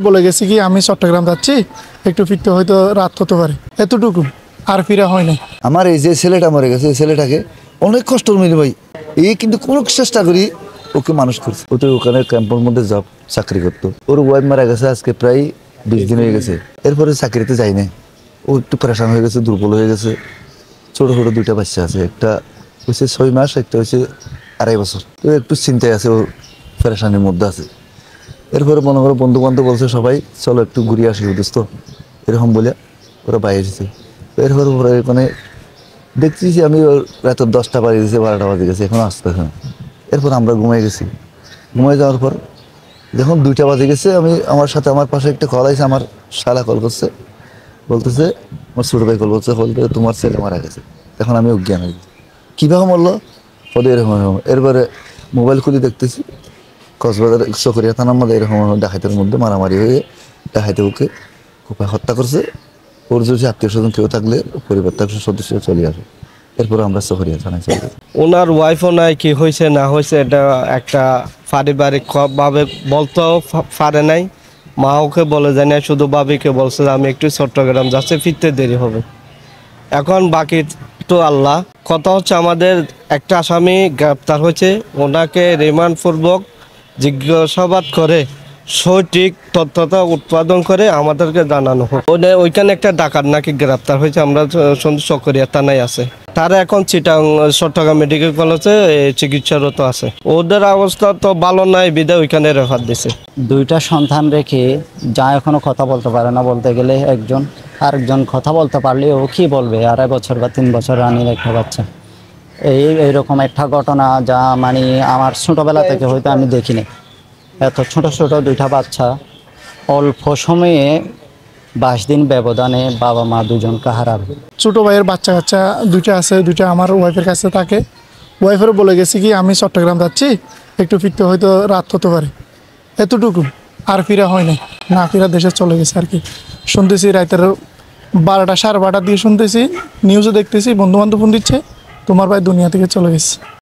বলে গেছি কি আমি চট্টগ্রাম যাচ্ছি, একটু ফিরতে হয়তো রাত হতে পারে, এতটুকু, আর ফিরা হয় না। আমার এই যে ছেলেটা মরে গেছে, এই ছেলেটাকে অনেক কষ্ট মিলে ভাই, এই কিন্তু কোনো চেষ্টা করি ওকে মানুষ করছে। ও তো ওখানে ক্যাম্পের মধ্যে জব চাকরি করতো, ওর ওয়াইফ মারা গেছে আজকে প্রায় 20 দিন হয়ে গেছে। এরপরে চাকরিতে যায় না, ও একটু পরেশান হয়ে গেছে, দুর্বল হয়ে গেছে। ছোট ছোট 2টা বাচ্চা আছে, একটা হচ্ছে 6 মাস, একটা হচ্ছে 2.5 বছর। তো একটু চিন্তায় আছে, ও পরেশানির মধ্যে আছে। এরপরে মনে করো বন্ধু বান্ধব বলছে সবাই চলো একটু ঘুরিয়ে আসি দোস্ত, এরকম বলে ওরা বাইরে এসেছে। এরপরে মানে দেখছি যে আমি রাত 10টা বাজে গেছে, 12টা বাজে গেছে, এখন আসতে না। এরপর আমরা ঘুমাই গেছি। ঘুমাই যাওয়ার পর যখন 2টা বাজে গেছে, আমি আমার সাথে আমার পাশে একটা কল আছে, আমার শালা কল করছে, বলতেছে আমার ছোট ভাই কল করছে, বলতে তোমার ছেলে মারা গেছে। তখন আমি অজ্ঞান হয়ে গেছি, কীভাবে মরলো ওদের এরকম। এরপরে মোবাইল খুলে দেখতেছি কক্সবাজার চকরিয়া থানার মধ্যে এরকম ডাকাতের মধ্যে মারামারি হয়ে ডাকাতে ওকে কোপায় হত্যা করছে। ওর যদি আত্মীয় স্বজন কেউ থাকলে পরিবার থাকলে সদস্য চলে আসে। এরপরে আমরা চকরিয়া থানায় চলে যাই। ওনার ওয়াইফও নাই, কি হয়েছে না হয়েছে এটা একটা পারিবারিক ভাবে বলতেও পারে নাই। মা ওকে বলে যায় না, শুধু বাবিকে বলছে যে আমি একটু চট্টগ্রাম যাচ্ছে, ফিরতে দেরি হবে। এখন বাকি তো আল্লাহ। কথা হচ্ছে আমাদের একটা আসামি গ্রেপ্তার হয়েছে, ওনাকে রিমান্ডপূর্বক জিজ্ঞাসাবাদ করে সঠিক তথ্যটা উৎপাদন করে আমাদেরকে জানানো হোক। ওইখানে একটা ডাকাত নাকি গ্রেপ্তার হয়েছে, আমরা চকরিয়া থানায় আছে। তারা এখন চট্টগ্রাম মেডিকেল কলেজে চিকিৎসারত আছে। ওদের অবস্থা তো ভালো নাই, বিদায় ওইখানে রেফার দিছে। 2টা সন্তান রেখে যা এখনো কথা বলতে পারে না, বলতে গেলে একজন, আরেকজন কথা বলতে পারলে ও কি বলবে? 2.5 বছর বা 3 বছর রানির একটা বাচ্চা। এইরকম একটা ঘটনা যা মানে আমার ছোটোবেলা থেকে হয়তো আমি দেখিনি। এত ছোট ছোট 2টা বাচ্চা অল্প সময়ে 22 দিন ব্যবধানে বাবা মা দুজনকে হারাবে। ছোটো ভাইয়ের বাচ্চা কাচ্চা 2টা আছে, 2টা আমার ওয়াইফের কাছে থাকে। ওয়াইফেরও বলে গেছি কি আমি চট্টগ্রাম যাচ্ছি, একটু ফিরতে হয়তো রাত হতে পারে, এতটুকু, আর ফিরা হয় না। না ফিরা দেশে চলে গেছে আর কি। শুনতেছি রাতের 12টা 12:30 দিয়ে শুনতেছি, নিউজে দেখতেছি বন্ধুবান্ধব ফোন দিচ্ছে তোমার ভাই দুনিয়া থেকে চলে গেছে।